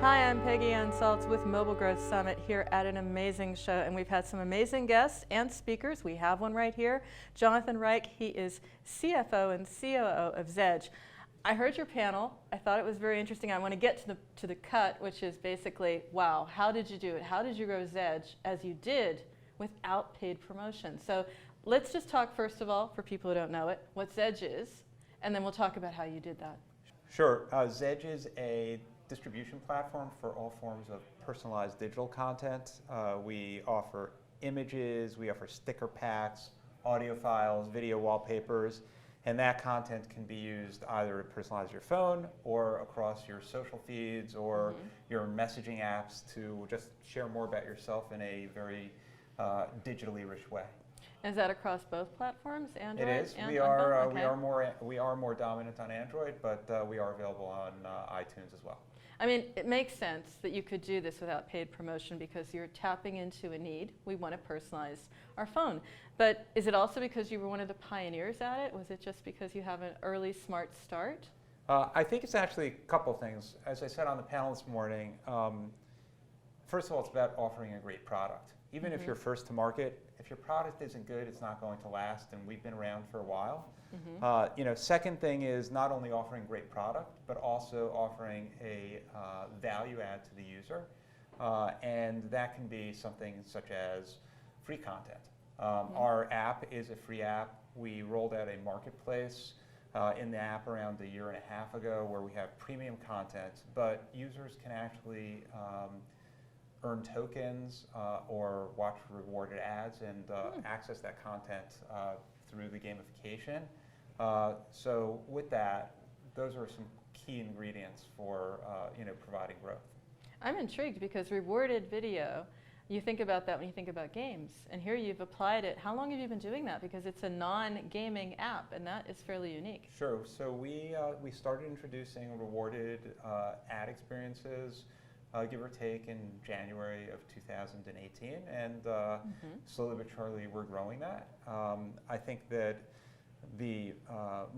Hi, I'm Peggy on Salz with Mobile Growth Summit here at an amazing show, and we've had some amazing guests and speakers. We have one right here, Jonathan Reich. He is CFO and COO of ZEDGE. I heard your panel. I thought it was very interesting. I want to get to the cut, which is basically, wow, how did you do it? How did you grow ZEDGE as you did without paid promotion? So let's just talk first of all, for people who don't know it, what ZEDGE is, and then we'll talk about how you did that. Sure. ZEDGE is a distribution platform for all forms of personalized digital content. We offer images, we offer sticker packs, audio files, video wallpapers, and that content can be used either to personalize your phone or across your social feeds or your messaging apps to just share more about yourself in a very digitally rich way. Is that across both platforms, Android? It is. And we are more dominant on Android, but we are available on iTunes as well. I mean, it makes sense that you could do this without paid promotion because you're tapping into a need. We want to personalize our phone. But is it also because you were one of the pioneers at it? Was it just because you have an early smart start? I think it's actually a couple things. As I said on the panel this morning, first of all, it's about offering a great product. Even if you're first to market, if your product isn't good, it's not going to last, and we've been around for a while. Second thing is not only offering great product, but also offering a value add to the user, and that can be something such as free content. Our app is a free app. We rolled out a marketplace in the app around a year and a half ago where we have premium content, but users can actually earn tokens or watch rewarded ads and access that content through the gamification. So with that, those are some key ingredients for providing growth. I'm intrigued because rewarded video, you think about that when you think about games, and here you've applied it. How long have you been doing that? Because it's a non-gaming app, and that is fairly unique. Sure. So we started introducing rewarded ad experiences, give or take, in January of 2018, and slowly but surely we're growing that. I think that the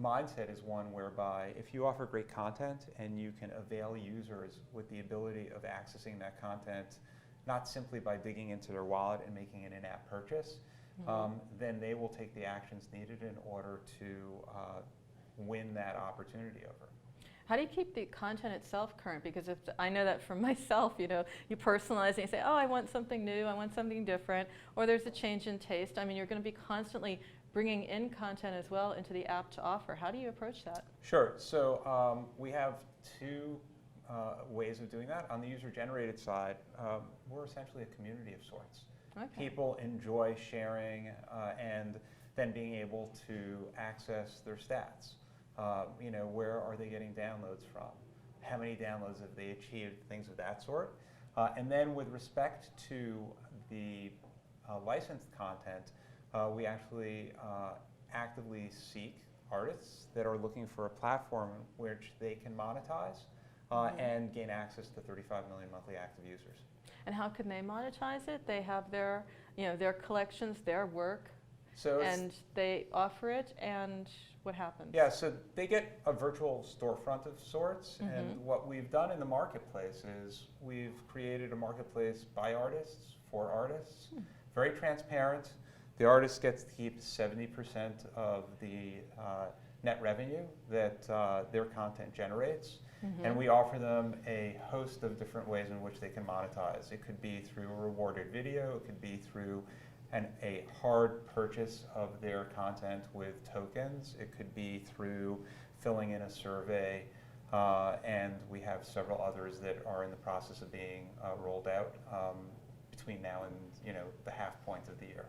mindset is one whereby if you offer great content and you can avail users with the ability of accessing that content, not simply by digging into their wallet and making an in-app purchase, then they will take the actions needed in order to win that opportunity over. How do you keep the content itself current? Because I know that from myself, you personalize and you say, oh, I want something new, I want something different, or there's a change in taste. I mean, you're going to be constantly bringing in content as well into the app to offer. How do you approach that? Sure. So we have two ways of doing that. On the user-generated side, we're essentially a community of sorts. Okay. People enjoy sharing and then being able to access their stats. Where are they getting downloads from? How many downloads have they achieved? Things of that sort. And then with respect to the licensed content, we actually actively seek artists that are looking for a platform which they can monetize and gain access to 35 million monthly active users. And how can they monetize it? They have their, their collections, their work, and they offer it, and what happens? Yeah, so they get a virtual storefront of sorts, and what we've done in the marketplace is we've created a marketplace by artists, for artists, very transparent. The artist gets to keep 70% of the net revenue that their content generates, and we offer them a host of different ways in which they can monetize. It could be through a rewarded video, it could be through a hard purchase of their content with tokens. It could be through filling in a survey, and we have several others that are in the process of being rolled out between now and the half point of the year.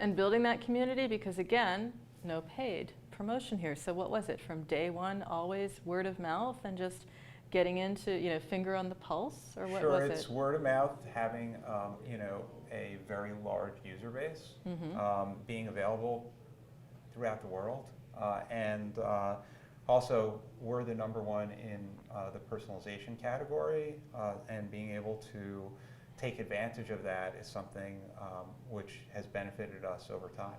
And building that community, because again, no paid promotion here. So what was it from day one? Always word of mouth and just getting into finger on the pulse, or what was it? Sure, it's word of mouth, having a very large user base, being available throughout the world, and also we're the #1 in the personalization category, and being able to take advantage of that is something which has benefited us over time.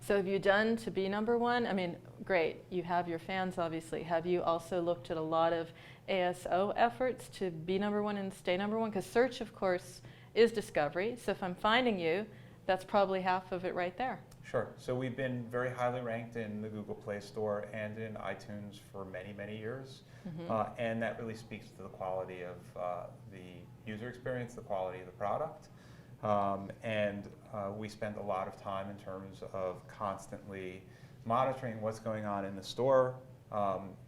So have you done to be number one? I mean, great, you have your fans obviously. Have you also looked at a lot of ASO efforts to be number one and stay number one? Because search, of course, is discovery. So if I'm finding you, that's probably half of it right there. Sure. So we've been very highly ranked in the Google Play Store and in iTunes for many, many years. And that really speaks to the quality of the user experience, the quality of the product. We spend a lot of time in terms of constantly monitoring what's going on in the store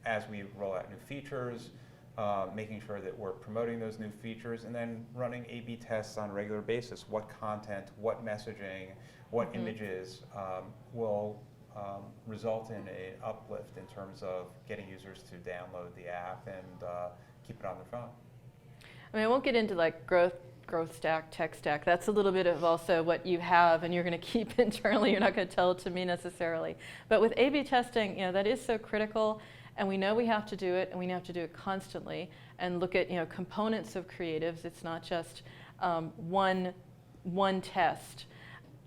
as we roll out new features, making sure that we're promoting those new features, and then running A/B tests on a regular basis. What content, what messaging, what images will result in an uplift in terms of getting users to download the app and keep it on their phone. I mean, I won't get into like growth stack, tech stack. That's a little bit of also what you have and you're going to keep internally. You're not going to tell it to me necessarily. But with A/B testing, that is so critical, and we know we have to do it, and we have to do it constantly and look at components of creatives. It's not just one test.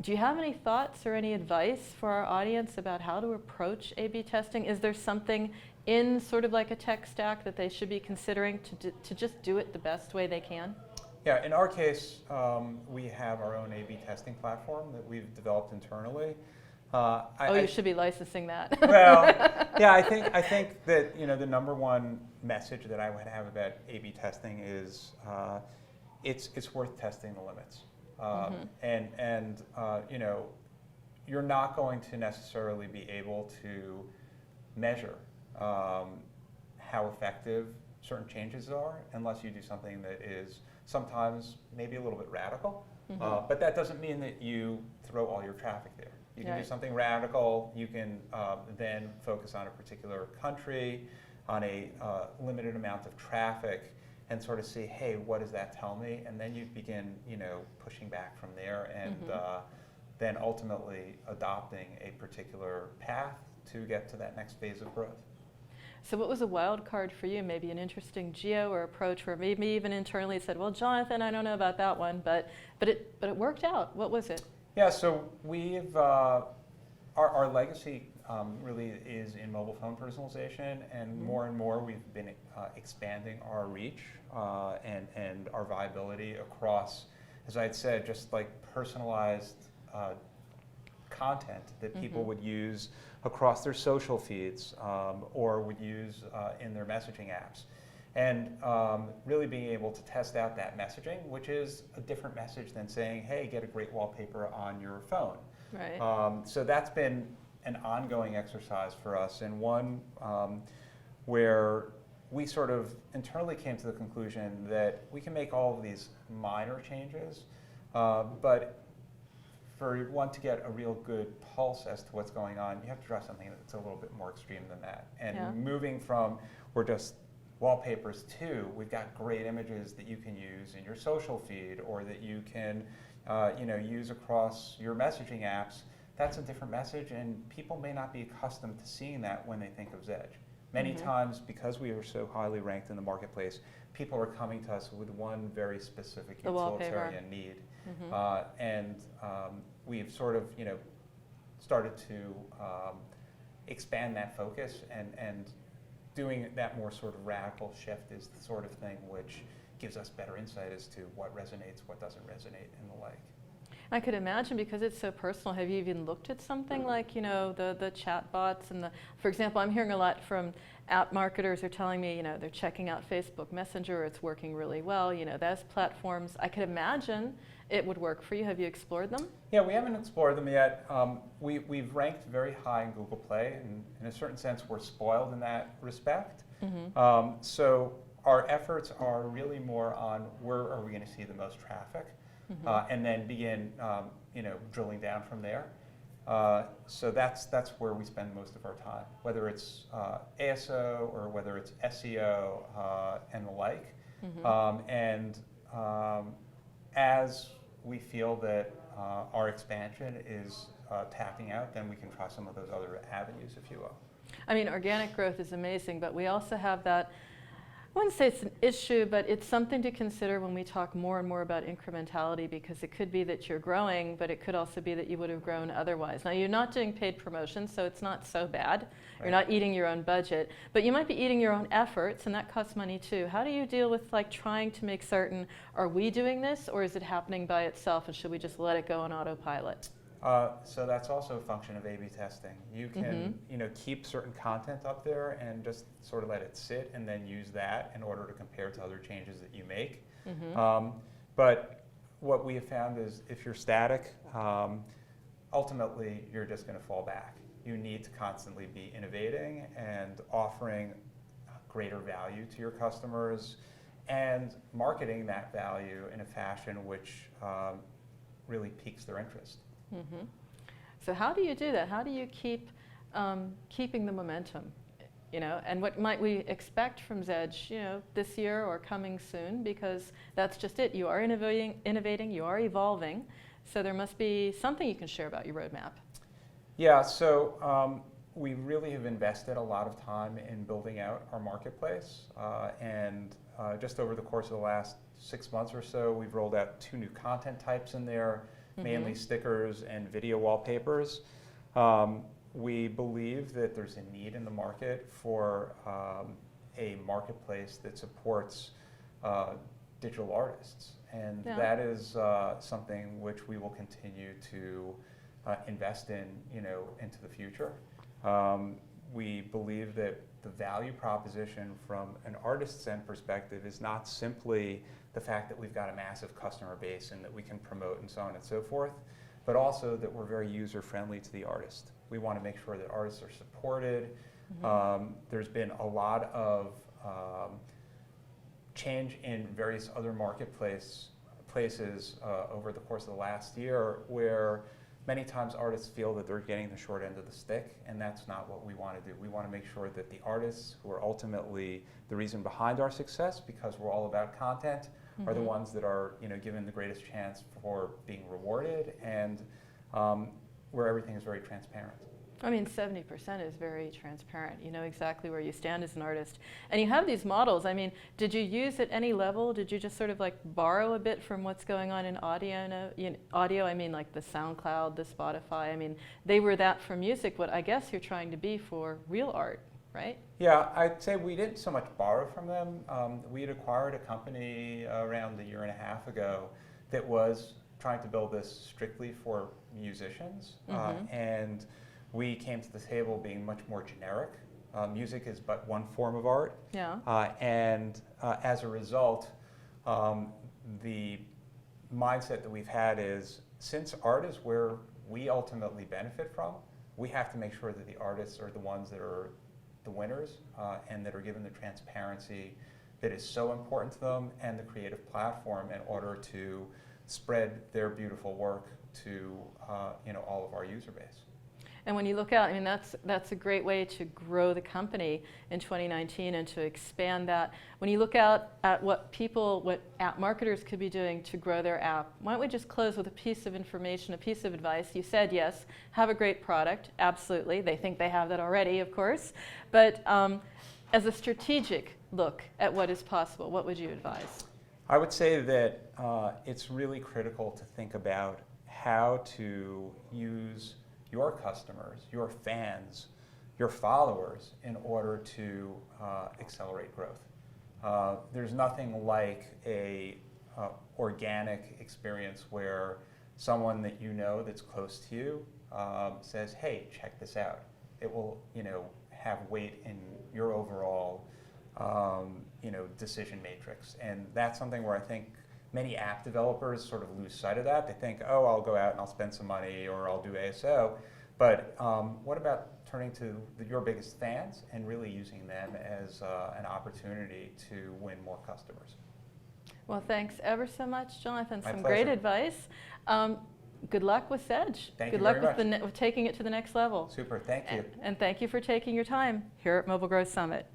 Do you have any thoughts or any advice for our audience about how to approach A/B testing? Is there something in sort of like a tech stack that they should be considering to just do it the best way they can? Yeah, in our case, we have our own A/B testing platform that we've developed internally. You should be licensing that. Well, yeah, I think that the number one message that I would have about A/B testing is it's worth testing the limits. You're not going to necessarily be able to measure how effective certain changes are unless you do something that is sometimes maybe a little bit radical. But that doesn't mean that you throw all your traffic there. You can do something radical. You can then focus on a particular country, on a limited amount of traffic, and sort of see, hey, what does that tell me? And then you begin, pushing back from there, and then ultimately adopting a particular path to get to that next phase of growth. So what was a wild card for you? Maybe an interesting geo or approach where maybe even internally said, well, Jonathan, I don't know about that one, but it worked out. What was it? Yeah, so we've our legacy really is in mobile phone personalization, and more we've been expanding our reach and our viability across, as I had said, just like personalized content that people would use across their social feeds or would use in their messaging apps. And really being able to test out that messaging, which is a different message than saying, hey, get a great wallpaper on your phone. Right. So that's been an ongoing exercise for us, and one where we sort of internally came to the conclusion that we can make all of these minor changes, but for one to get a real good pulse as to what's going on, you have to try something that's a little bit more extreme than that. And moving from we're just wallpapers to we've got great images that you can use in your social feed or that you can use across your messaging apps. That's a different message, and people may not be accustomed to seeing that when they think of ZEDGE. Many times, because we are so highly ranked in the marketplace, people are coming to us with one very specific utilitarian need. We've sort of started to expand that focus, and doing that more sort of radical shift is the sort of thing which gives us better insight as to what resonates, what doesn't resonate, and the like. I could imagine, because it's so personal, have you even looked at something like, the chat bots and for example, I'm hearing a lot from app marketers are telling me, they're checking out Facebook Messenger, it's working really well, those platforms. I could imagine it would work for you. Have you explored them? Yeah, we haven't explored them yet. We've ranked very high in Google Play, and in a certain sense, we're spoiled in that respect. So our efforts are really more on where are we going to see the most traffic, and then begin, drilling down from there. So that's where we spend most of our time, whether it's ASO or whether it's SEO and the like. As we feel that our expansion is tapping out, then we can try some of those other avenues, if you will. I mean, organic growth is amazing, but we also have that, I wouldn't say it's an issue, but it's something to consider when we talk more and more about incrementality, because it could be that you're growing, but it could also be that you would have grown otherwise. Now, you're not doing paid promotions, so it's not so bad. Right. You're not eating your own budget, but you might be eating your own efforts, and that costs money too. How do you deal with like trying to make certain, are we doing this, or is it happening by itself, and should we just let it go on autopilot? So that's also a function of A/B testing. You can, keep certain content up there and just sort of let it sit, and then use that in order to compare to other changes that you make. But what we have found is, if you're static, ultimately you're just going to fall back. You need to constantly be innovating and offering greater value to your customers, and marketing that value in a fashion which really piques their interest. So how do you do that? How do you keep keeping the momentum? And what might we expect from ZEDGE, this year or coming soon? Because that's just it. You are innovating, you are evolving. So there must be something you can share about your roadmap. Yeah. So we really have invested a lot of time in building out our marketplace, and just over the course of the last 6 months or so, we've rolled out 2 new content types in there. Mainly stickers and video wallpapers. We believe that there's a need in the market for a marketplace that supports digital artists, and that is something which we will continue to invest in, into the future. We believe that the value proposition from an artist's end perspective is not simply the fact that we've got a massive customer base and that we can promote and so on and so forth, but also that we're very user-friendly to the artist. We want to make sure that artists are supported. There's been a lot of change in various other places over the course of the last year, where many times artists feel that they're getting the short end of the stick, and that's not what we want to do. We want to make sure that the artists, who are ultimately the reason behind our success, because we're all about content, are the ones that are given the greatest chance for being rewarded, and where everything is very transparent. I mean, 70% is very transparent. You know exactly where you stand as an artist. And you have these models. I mean, did you use at any level, did you just sort of like borrow a bit from what's going on in audio? Audio, I mean, like the SoundCloud, the Spotify. I mean, they were that for music. What I guess you're trying to be for real art, right? Yeah, I'd say we didn't so much borrow from them. We had acquired a company around a year and a half ago that was trying to build this strictly for musicians. And we came to the table being much more generic. Music is but one form of art. Yeah. And as a result, the mindset that we've had is, since art is where we ultimately benefit from, we have to make sure that the artists are the ones that are the winners, and that are given the transparency that is so important to them, and the creative platform, in order to spread their beautiful work to all of our user base. And when you look out, I mean, that's a great way to grow the company in 2019 and to expand that. When you look out at what app marketers could be doing to grow their app, why don't we just close with a piece of information, a piece of advice? You said, yes, have a great product. Absolutely. They think they have that already, of course. But as a strategic look at what is possible, what would you advise? I would say that it's really critical to think about how to use your customers, your fans, your followers, in order to accelerate growth. There's nothing like a organic experience where someone that you know that's close to you says, hey, check this out. It will have weight in your overall decision matrix. And that's something where I think many app developers sort of lose sight of that. They think, oh, I'll go out and I'll spend some money, or I'll do ASO. But what about turning to your biggest fans and really using them as an opportunity to win more customers? Well, thanks ever so much, Jonathan. My Some pleasure. great advice. Good luck with ZEDGE. Thank Good you luck very with taking it to the next level. Super, thank you. And thank you for taking your time here at Mobile Growth Summit.